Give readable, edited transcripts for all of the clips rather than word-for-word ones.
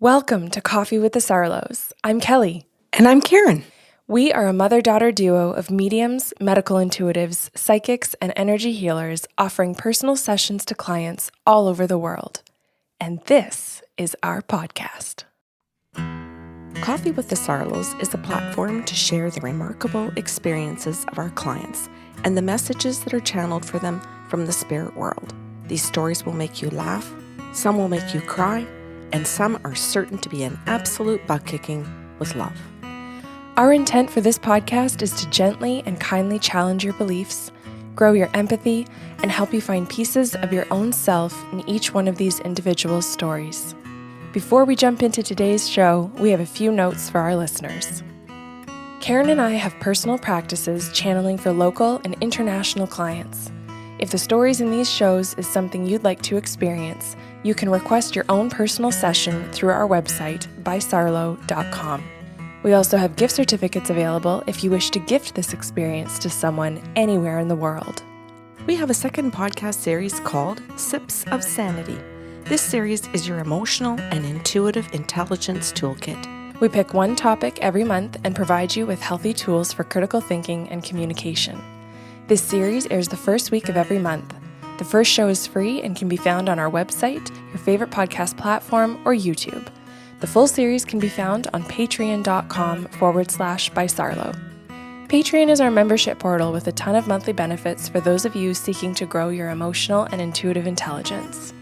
Welcome to Coffee with the Sarlos. I'm Kelly. And I'm Karen. We are a mother-daughter duo of mediums, medical intuitives, psychics, and energy healers offering personal sessions to clients all over the world. And this is our podcast. Coffee with the Sarlos is a platform to share the remarkable experiences of our clients and the messages that are channeled for them from the spirit world. These stories will make you laugh, some will make you cry, and some are certain to be an absolute butt-kicking with love. Our intent for this podcast is to gently and kindly challenge your beliefs, grow your empathy, and help you find pieces of your own self in each one of these individual stories. Before we jump into today's show, we have a few notes for our listeners. Karen and I have personal practices channeling for local and international clients. If the stories in these shows is something you'd like to experience, you can request your own personal session through our website, bysarlo.com. We also have gift certificates available if you wish to gift this experience to someone anywhere in the world. We have a second podcast series called Sips of Sanity. This series is your emotional and intuitive intelligence toolkit. We pick one topic every month and provide you with healthy tools for critical thinking and communication. This series airs the first week of every month. The first show is free and can be found on our website, your favorite podcast platform, or YouTube. The full series can be found on patreon.com/bysarlo. Patreon is our membership portal with a ton of monthly benefits for those of you seeking to grow your emotional and intuitive intelligence.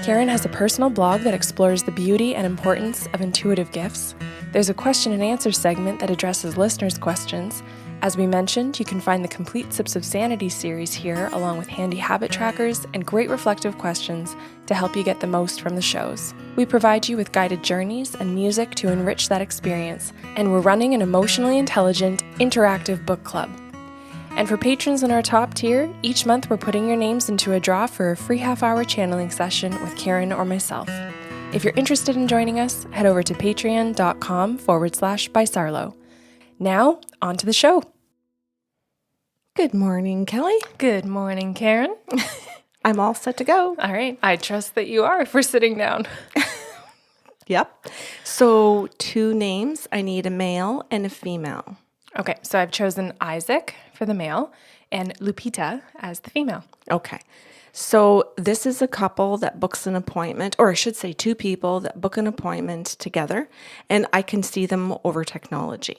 Karen has a personal blog that explores the beauty and importance of intuitive gifts. There's a question and answer segment that addresses listeners' questions. As we mentioned, you can find the complete Sips of Sanity series here, along with handy habit trackers and great reflective questions to help you get the most from the shows. We provide you with guided journeys and music to enrich that experience, and we're running an emotionally intelligent, interactive book club. And for patrons in our top tier, each month we're putting your names into a draw for a free half-hour channeling session with Karen or myself. If you're interested in joining us, head over to patreon.com/bysarlo. Now, on to the show. Good morning, Kelly. Good morning, Karen. I'm all set to go. All right. I trust that you are if we're sitting down. Yep. So 2 names. I need a male and a female. Okay. So I've chosen Isaac for the male and Lupita as the female. Okay. So this is a couple that books an appointment, or I should say 2 people that book an appointment together, and I can see them over technology.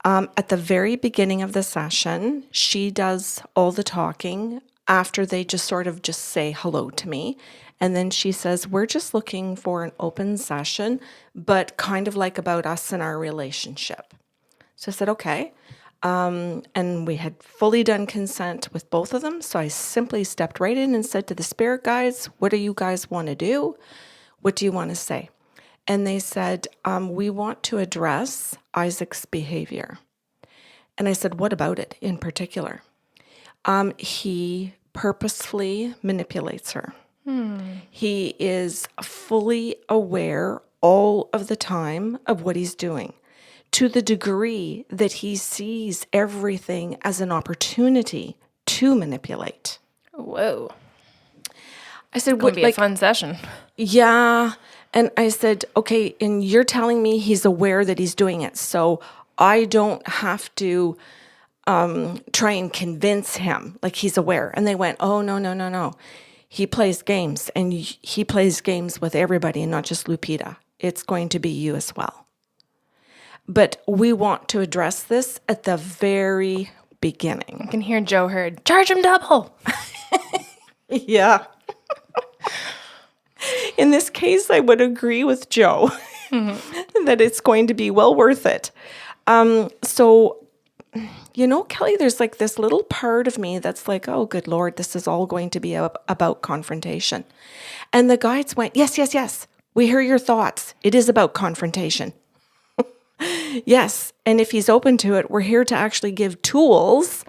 At the very beginning of the session, she does all the talking after they just say hello to me. And then she says, we're just looking for an open session, but kind of like about us and our relationship. So I said, okay. And we had fully done consent with both of them. So I simply stepped right in and said to the spirit guides, what do you guys want to do? What do you want to say? And they said, we want to address Isaac's behavior. And I said, what about it in particular? He purposefully manipulates her. He is fully aware all of the time of what he's doing, to the degree that he sees everything as an opportunity to manipulate. Whoa. I said, Would be a fun session. Yeah. And I said, okay, and you're telling me he's aware that he's doing it, so I don't have to try and convince him like he's aware. And they went, oh, no. He plays games, and he plays games with everybody and not just Lupita. It's going to be you as well. But we want to address this at the very beginning. I can hear Joe Hurd, charge him double. Yeah. In this case, I would agree with Joe that it's going to be well worth it. So, Kelly, there's like this little part of me that's like, oh, good Lord, this is all going to be about confrontation. And the guides went, yes. We hear your thoughts. It is about confrontation. Yes. And if he's open to it, we're here to actually give tools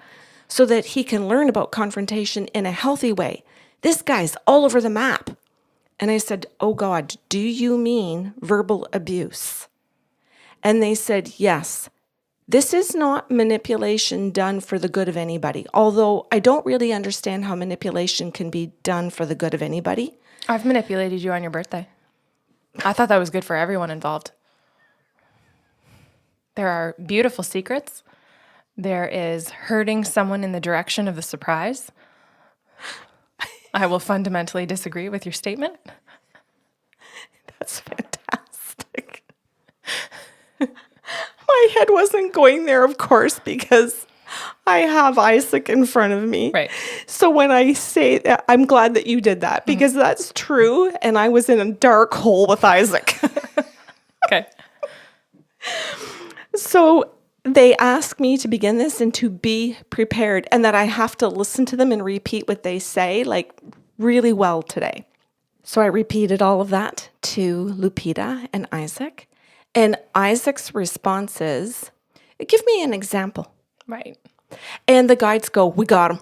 so that he can learn about confrontation in a healthy way. This guy's all over the map. And I said, oh God, do you mean verbal abuse? And they said, yes. This is not manipulation done for the good of anybody, although I don't really understand how manipulation can be done for the good of anybody. I've manipulated you on your birthday. I thought that was good for everyone involved. There are beautiful secrets. There is herding someone in the direction of the surprise. I will fundamentally disagree with your statement. That's fantastic. My head wasn't going there, of course, because I have Isaac in front of me. Right. So when I say that, I'm glad that you did that because that's true. And I was in a dark hole with Isaac. Okay. So they ask me to begin this and to be prepared and that I have to listen to them and repeat what they say like really well today. So I repeated all of that to Lupita and Isaac. And Isaac's response is, give me an example. Right. And the guides go, we got him.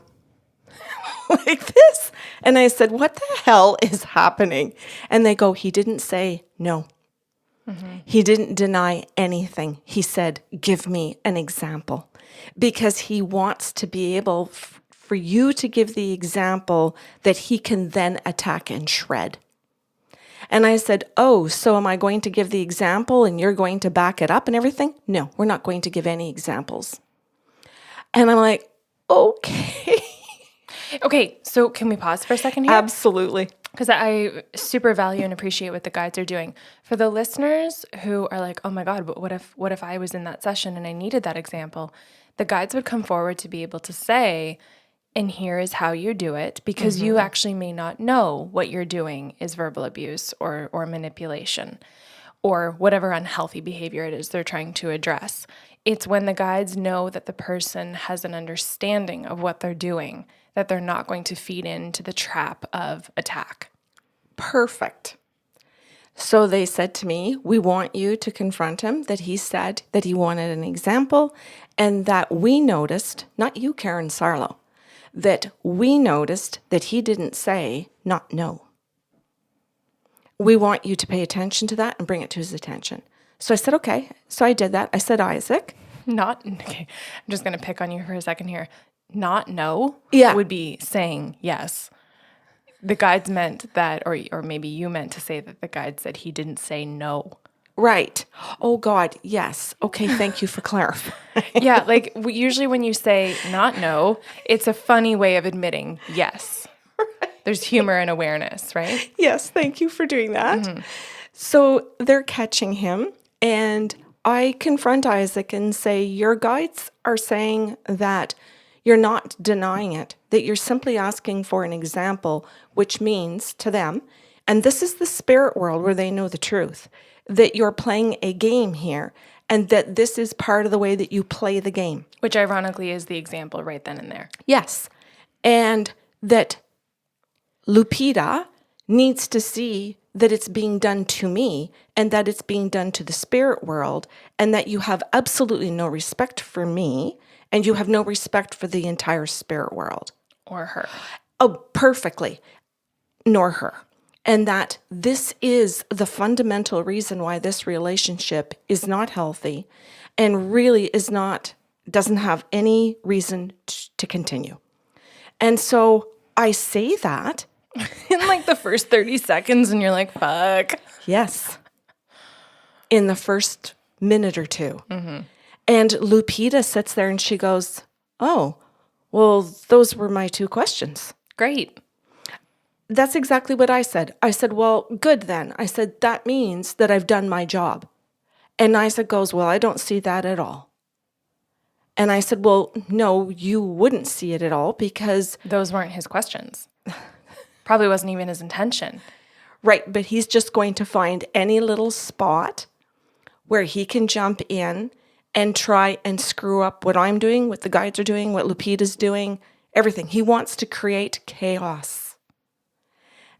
Like this. And I said, what the hell is happening? And they go, he didn't say no. He didn't deny anything. He said, give me an example. Because he wants to be able for you to give the example that he can then attack and shred. And I said, oh, so am I going to give the example and you're going to back it up and everything? No, we're not going to give any examples. And I'm like, okay. Okay, so can we pause for a second here? Absolutely. Because I super value and appreciate what the guides are doing. For the listeners who are like, oh my God, but what if I was in that session and I needed that example? The guides would come forward to be able to say, and here is how you do it, because you actually may not know what you're doing is verbal abuse or manipulation or whatever unhealthy behavior it is they're trying to address. It's when the guides know that the person has an understanding of what they're doing that they're not going to feed into the trap of attack. Perfect. So they said to me, we want you to confront him that he said that he wanted an example and that we noticed, not you, Karen Sarlo, that we noticed that he didn't say not no. We want you to pay attention to that and bring it to his attention. So I said, okay. So I did that. I said, Isaac. Okay, I'm just going to pick on you for a second here. Not no would be saying yes. The guides meant that, or maybe you meant to say that the guide said he didn't say no. Right. Oh, God, yes. Okay, thank you for clarifying. Yeah, like usually when you say not no, it's a funny way of admitting yes. Right. There's humor and awareness, right? Yes, thank you for doing that. So they're catching him, and I confront Isaac and say, your guides are saying that you're not denying it, that you're simply asking for an example, which means to them, and this is the spirit world where they know the truth, that you're playing a game here and that this is part of the way that you play the game. Which ironically is the example right then and there. Yes. And that Lupita needs to see that it's being done to me and that it's being done to the spirit world and that you have absolutely no respect for me and you have no respect for the entire spirit world. Or her. Oh, perfectly. Nor her. And that this is the fundamental reason why this relationship is not healthy and really doesn't have any reason to continue. And so I say that. In like the first 30 seconds and you're like, fuck. Yes. In the first minute or two. And Lupita sits there and she goes, oh, well, those were my two questions. Great. That's exactly what I said. I said, well, good then. I said, that means that I've done my job. And Isaac goes, well, I don't see that at all. And I said, well, no, you wouldn't see it at all because... Those weren't his questions. Probably wasn't even his intention. Right, but he's just going to find any little spot where he can jump in and try and screw up what I'm doing, what the guides are doing, what Lupita's doing, everything. He wants to create chaos.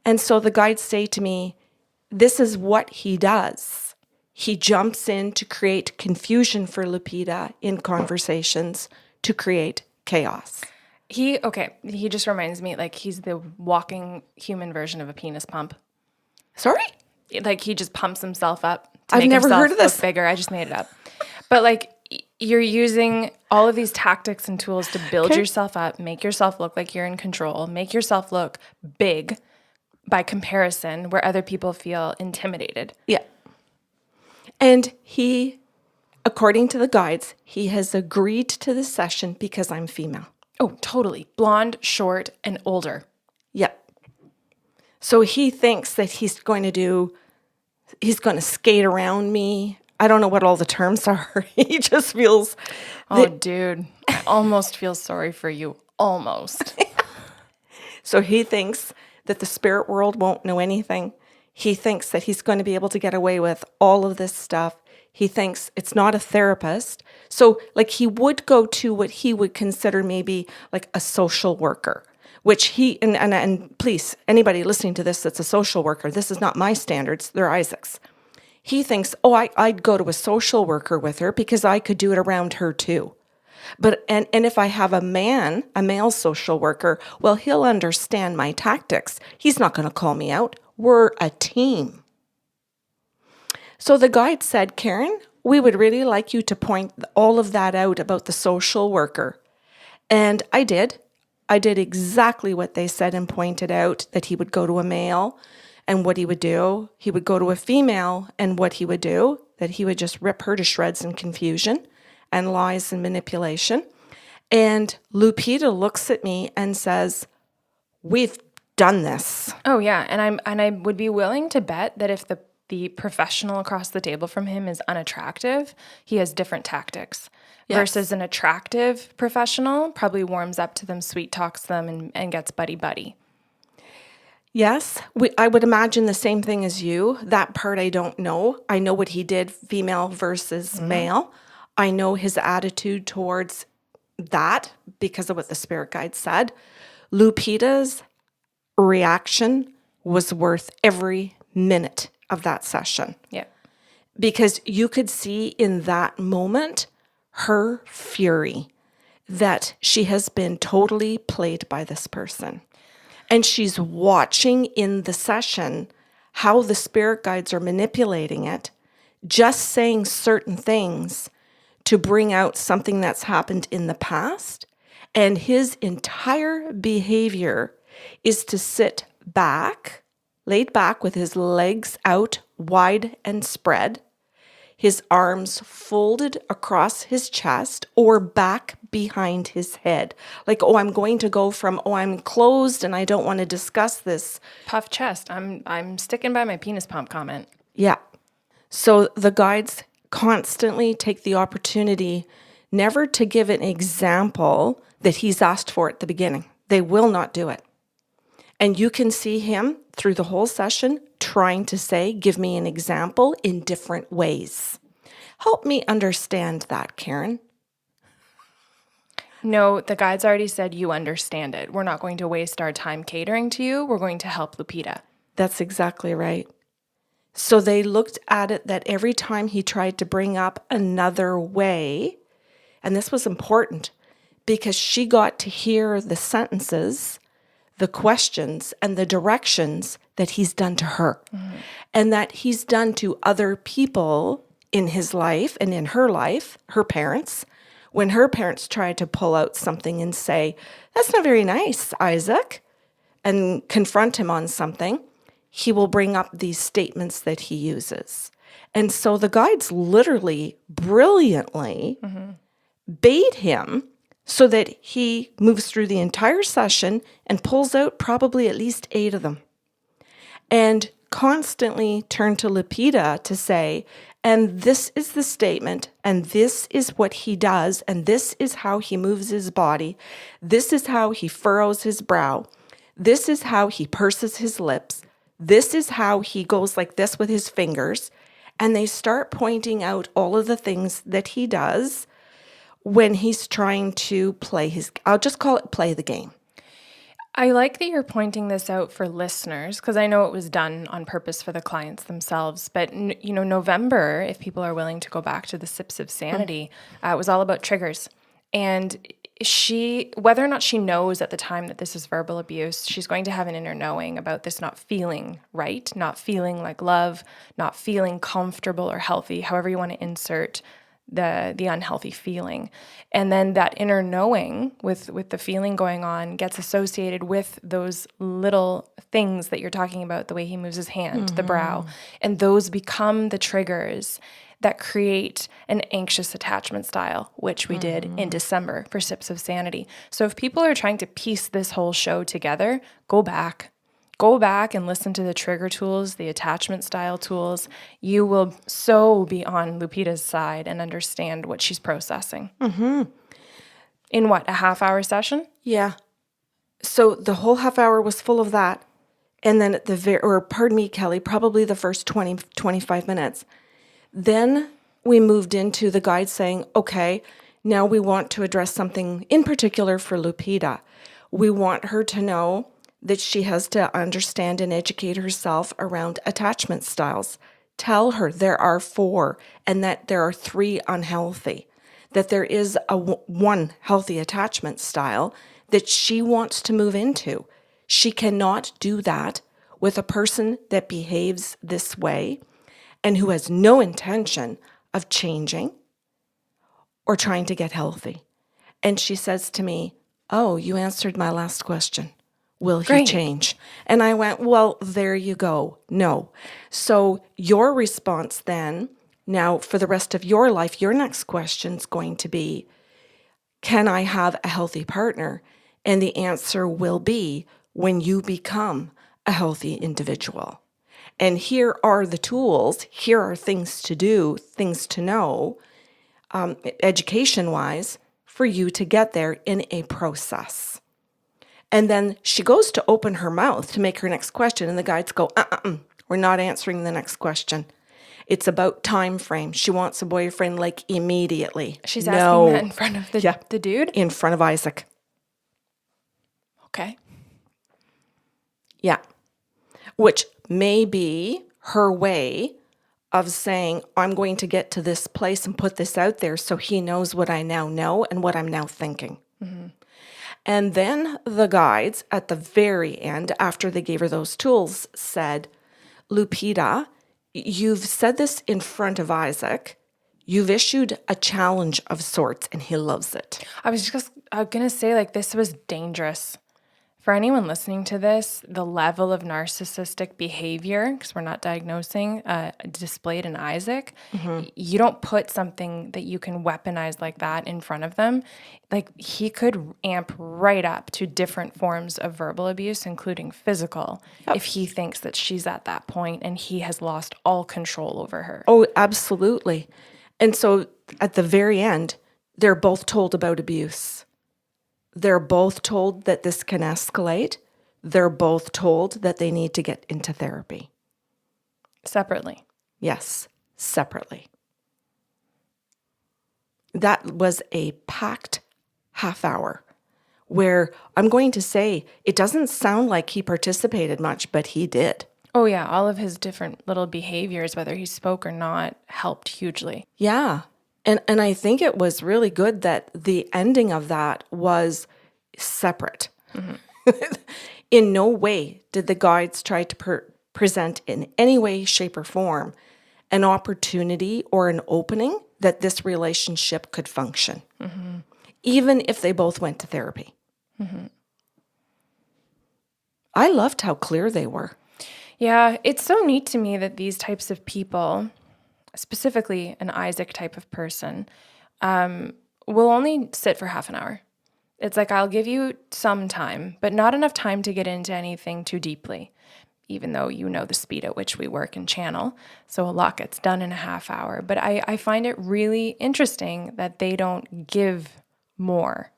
And so the guides say to me, this is what he does. He jumps in to create confusion for Lupita in conversations to create chaos. He just reminds me, like, he's the walking human version of a penis pump. Sorry? Like, he just pumps himself up to I've make never himself heard of this. look bigger. I just made it up. But, like, you're using all of these tactics and tools to build yourself up, make yourself look like you're in control, make yourself look big, by comparison, where other people feel intimidated. Yeah. And he, according to the guides, he has agreed to the session because I'm female. Oh, totally. Blonde, short, and older. Yeah. So he thinks that he's going to skate around me. I don't know what all the terms are. He just feels. Oh, dude. I almost feel sorry for you. Almost. So he thinks that the spirit world won't know anything. He thinks that he's going to be able to get away with all of this stuff. He thinks it's not a therapist. So like he would go to what he would consider maybe like a social worker, which he, and please, anybody listening to this that's a social worker, this is not my standards, they're Isaac's. He thinks, oh, I'd go to a social worker with her because I could do it around her too. But and if I have a male social worker, well, he'll understand my tactics. He's not going to call me out. We're a team. So the guide said, Karen, we would really like you to point all of that out about the social worker. And I did. I did exactly what they said and pointed out that he would go to a male and what he would do. He would go to a female and what he would do, that he would just rip her to shreds in confusion and lies and manipulation. And Lupita looks at me and says, we've done this. Oh, yeah. And I would be willing to bet that if the professional across the table from him is unattractive, he has different tactics. Yes. Versus an attractive professional probably warms up to them, sweet talks them, and gets buddy-buddy. Yes, I would imagine the same thing as you. That part I don't know. I know what he did, female versus male. I know his attitude towards that because of what the spirit guide said. Lupita's reaction was worth every minute of that session. Yeah. Because you could see in that moment her fury that she has been totally played by this person. And she's watching in the session how the spirit guides are manipulating it, just saying certain things to bring out something that's happened in the past. And his entire behavior is to sit back, laid back with his legs out wide and spread, his arms folded across his chest or back behind his head. Like, oh, I'm going to go from, oh, I'm closed and I don't want to discuss this. Puff chest. I'm sticking by my penis pump comment. Yeah. So the guides constantly take the opportunity never to give an example that he's asked for at the beginning. They will not do it. And you can see him through the whole session trying to say, give me an example in different ways. Help me understand that, Karen. No, the guides already said you understand it. We're not going to waste our time catering to you. We're going to help Lupita. That's exactly right. So they looked at it that every time he tried to bring up another way, and this was important because she got to hear the sentences, the questions, and the directions that he's done to her, and that he's done to other people in his life and in her life, her parents, when her parents tried to pull out something and say, that's not very nice, Isaac, and confront him on something, he will bring up these statements that he uses. And so the guides literally, brilliantly bait him so that he moves through the entire session and pulls out probably at least 8 of them. And constantly turn to Lupita to say, and this is the statement, and this is what he does, and this is how he moves his body. This is how he furrows his brow. This is how he purses his lips. This is how he goes like this with his fingers. And they start pointing out all of the things that he does when he's trying to I'll just call it play the game. I like that you're pointing this out for listeners because I know it was done on purpose for the clients themselves. But, November, if people are willing to go back to the Sips of Sanity, it was all about triggers. And whether or not she knows at the time that this is verbal abuse, she's going to have an inner knowing about this not feeling right, not feeling like love, not feeling comfortable or healthy, however you want to insert the unhealthy feeling. And then that inner knowing with the feeling going on gets associated with those little things that you're talking about, the way he moves his hand, the brow, and those become the triggers that create an anxious attachment style, which we did in December for Sips of Sanity. So if people are trying to piece this whole show together, go back and listen to the trigger tools, the attachment style tools. You will so be on Lupita's side and understand what she's processing. In what, a half-hour session? Yeah. So the whole half hour was full of that. And then pardon me, Kelly, probably the first 20, 25 minutes. Then we moved into the guide saying, okay, now we want to address something in particular for Lupita. We want her to know that she has to understand and educate herself around attachment styles. Tell her there are 4 and that there are 3 unhealthy, that there is one healthy attachment style that she wants to move into. She cannot do that with a person that behaves this way and who has no intention of changing or trying to get healthy. And she says to me, "Oh, you answered my last question. Will he Great. change?" And I went, well, there you go. No. So your response then, now for the rest of your life, your next question is going to be, can I have a healthy partner? And the answer will be when you become a healthy individual. And here are the tools. Here are things to do, things to know, education-wise, for you to get there in a process. And then she goes to open her mouth to make her next question, and the guides go, we're not answering the next question. It's about time frame. She wants a boyfriend like immediately. She's asking that in front of the dude? In front of Isaac. Okay. Yeah. Which may be her way of saying, I'm going to get to this place and put this out there so he knows what I now know and what I'm now thinking. And then the guides at the very end, after they gave her those tools, said, Lupita, you've said this in front of Isaac. You've issued a challenge of sorts, and he loves it. I was going to say, like, this was dangerous. For anyone listening to this, the level of narcissistic behavior, because we're not diagnosing, displayed in Isaac, you don't put something that you can weaponize like that in front of them. Like, he could amp right up to different forms of verbal abuse, including physical, if he thinks that she's at that point and he has lost all control over her. Oh, absolutely. And so at the very end, they're both told about abuse. They're both told that this can escalate. They're both told that they need to get into therapy. Separately. Yes, separately. That was a packed half hour where I'm going to say it doesn't sound like he participated much, but he did. Oh, yeah. All of his different little behaviors, whether he spoke or not, helped hugely. Yeah. And I think it was really good that the ending of that was separate. In no way did the guides try to present in any way, shape, or form an opportunity or an opening that this relationship could function, even if they both went to therapy. I loved how clear they were. Yeah, it's so neat to me that these types of people, specifically an Isaac type of person, will only sit for half an hour. It's like, I'll give you some time, but not enough time to get into anything too deeply, even though you know the speed at which we work and channel. So a lot gets done in a half hour. But I find it really interesting that they don't give more,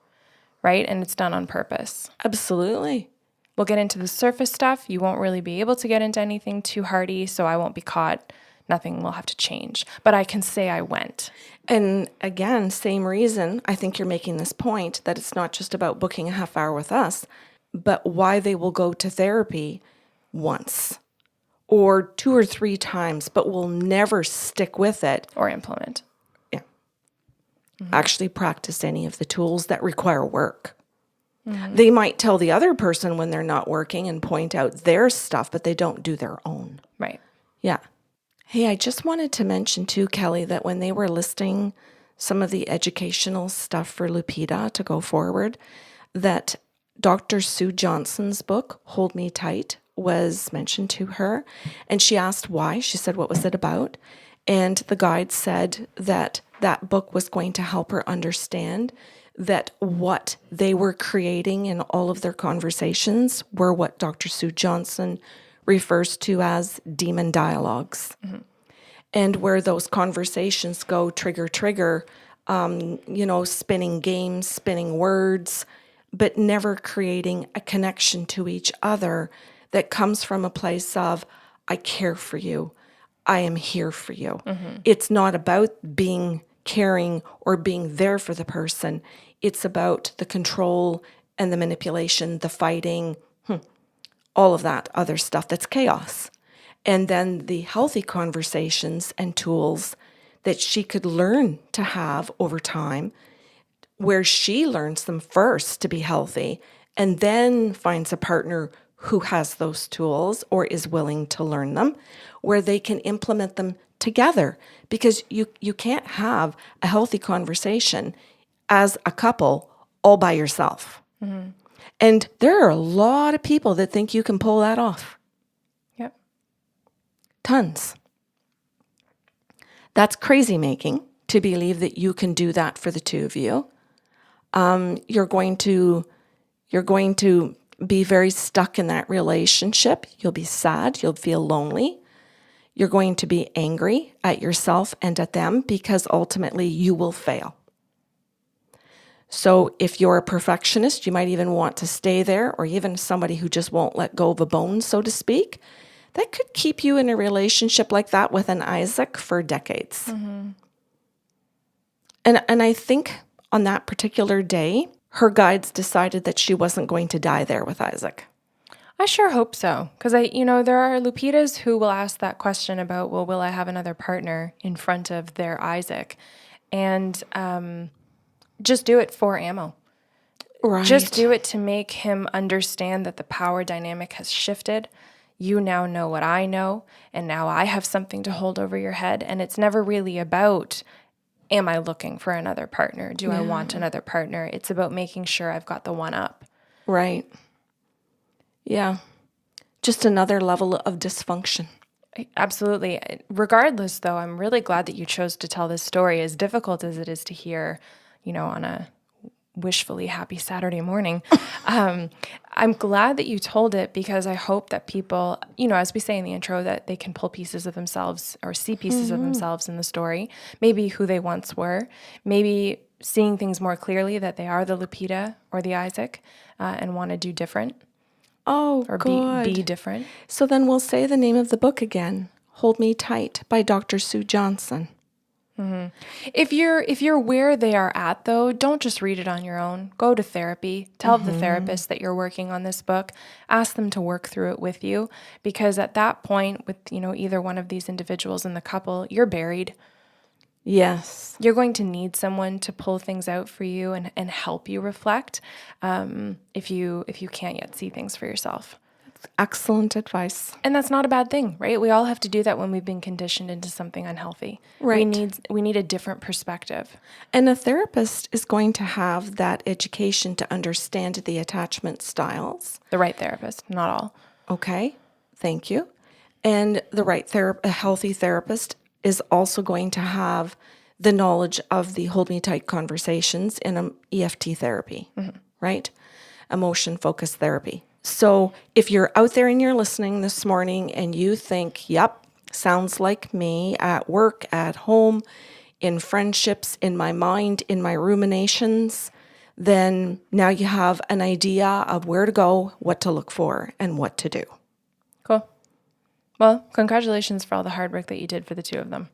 right? And it's done on purpose. Absolutely. We'll get into the surface stuff. You won't really be able to get into anything too hardy, so I won't be caught. Nothing will have to change. But I can say I went. And again, same reason, I think you're making this point that it's not just about booking a half hour with us, but why they will go to therapy once or 2 or 3 times, but will never stick with it. Or implement. Yeah. Actually practice any of the tools that require work. They might tell the other person when they're not working and point out their stuff, but they don't do their own. Right. Yeah. Hey, I just wanted to mention too, Kelly, that when they were listing some of the educational stuff for Lupita to go forward, that Dr. Sue Johnson's book, Hold Me Tight, was mentioned to her. And she asked why. She said, what was it about? And the guide said that that book was going to help her understand that what they were creating in all of their conversations were what Dr. Sue Johnson refers to as demon dialogues. And where those conversations go trigger, spinning games, spinning words, but never creating a connection to each other that comes from a place of, I care for you. I am here for you. It's not about being caring or being there for the person. It's about the control and the manipulation, the fighting, all of that other stuff that's chaos. And then the healthy conversations and tools that she could learn to have over time, where she learns them first to be healthy and then finds a partner who has those tools or is willing to learn them, where they can implement them together. Because you can't have a healthy conversation as a couple all by yourself. And there are a lot of people that think you can pull that off. Yep. Tons. That's crazy making to believe that you can do that for the two of you. You're going to be very stuck in that relationship. You'll be sad. You'll feel lonely. You're going to be angry at yourself and at them because ultimately you will fail. So if you're a perfectionist, you might even want to stay there, or even somebody who just won't let go of a bone, so to speak. That could keep you in a relationship like that with an Isaac for decades. And I think on that particular day, her guides decided that she wasn't going to die there with Isaac. I sure hope so. Because there are Lupitas who will ask that question about, well, will I have another partner in front of their Isaac? And just do it for ammo. Right. Just do it to make him understand that the power dynamic has shifted. You now know what I know, and now I have something to hold over your head. And it's never really about, am I looking for another partner? Do I want another partner? It's about making sure I've got the one up. Right. Yeah. Just another level of dysfunction. Absolutely. Regardless, though, I'm really glad that you chose to tell this story, as difficult as it is to hear, on a wishfully happy Saturday morning. I'm glad that you told it, because I hope that people, as we say in the intro, that they can pull pieces of themselves or see pieces of themselves in the story, maybe who they once were, maybe seeing things more clearly, that they are the Lupita or the Isaac, and want to do different. Oh, or good. be different. So then we'll say the name of the book again, Hold Me Tight by Dr. Sue Johnson. If you're where they are at, though, don't just read it on your own. Go to therapy. Tell the therapist that you're working on this book. Ask them to work through it with you, because at that point, with either one of these individuals in the couple, you're buried. Yes. You're going to need someone to pull things out for you and help you reflect, if you can't yet see things for yourself. Excellent advice. And that's not a bad thing, right? We all have to do that when we've been conditioned into something unhealthy. Right. We need a different perspective. And a therapist is going to have that education to understand the attachment styles. The right therapist, not all. Okay. Thank you. And a healthy therapist is also going to have the knowledge of the hold me tight conversations in EFT therapy, right? Emotion focused therapy. So if you're out there and you're listening this morning and you think, yep, sounds like me at work, at home, in friendships, in my mind, in my ruminations, then now you have an idea of where to go, what to look for, and what to do. Cool. Well, congratulations for all the hard work that you did for the two of them.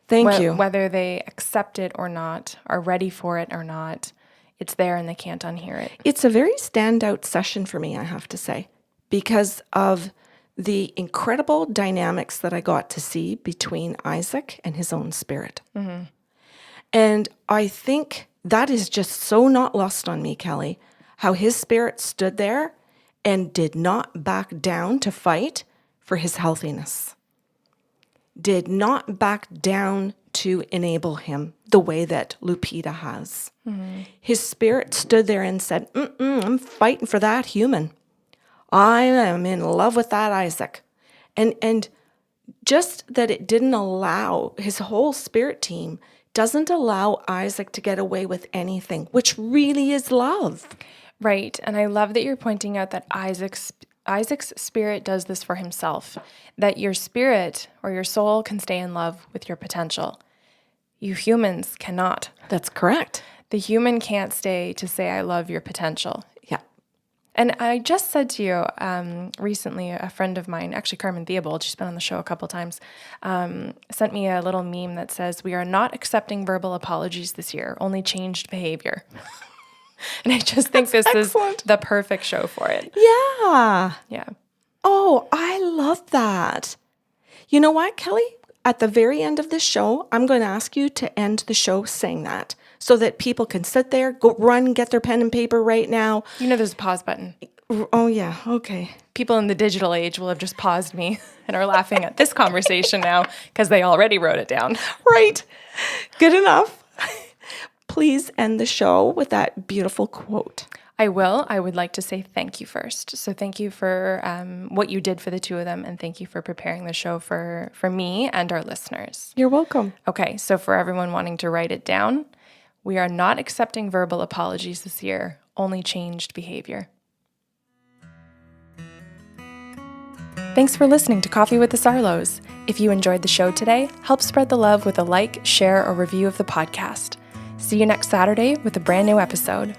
Thank you. Whether they accept it or not, are ready for it or not, it's there and they can't unhear it. It's a very standout session for me, I have to say, because of the incredible dynamics that I got to see between Isaac and his own spirit. And I think that is just so not lost on me, Kelly, how his spirit stood there and did not back down to fight for his healthiness. did not back down to enable him the way that Lupita has. His spirit stood there and said, I'm fighting for that human. I am in love with that Isaac. And just that it didn't allow, his whole spirit team doesn't allow Isaac to get away with anything, which really is love. Right. And I love that you're pointing out that Isaac's spirit does this for himself, that your spirit or your soul can stay in love with your potential. You humans cannot. That's correct. The human can't stay to say, I love your potential. Yeah. And I just said to you recently, a friend of mine, actually Carmen Theobald, she's been on the show a couple times, sent me a little meme that says, we are not accepting verbal apologies this year, only changed behavior. And I just think this excellent. Is the perfect show for it. Yeah. Yeah. Oh, I love that. You know what, Kelly? At the very end of this show, I'm going to ask you to end the show saying that so that people can sit there, go run, get their pen and paper right now. You know there's a pause button. Oh, yeah. Okay. People in the digital age will have just paused me and are laughing at this conversation now because they already wrote it down. Right. Good enough. Please end the show with that beautiful quote. I will. I would like to say thank you first. So thank you for what you did for the two of them, and thank you for preparing the show for me and our listeners. You're welcome. Okay, so for everyone wanting to write it down, we are not accepting verbal apologies this year, only changed behavior. Thanks for listening to Coffee with the Sarlos. If you enjoyed the show today, help spread the love with a like, share, or review of the podcast. See you next Saturday with a brand new episode.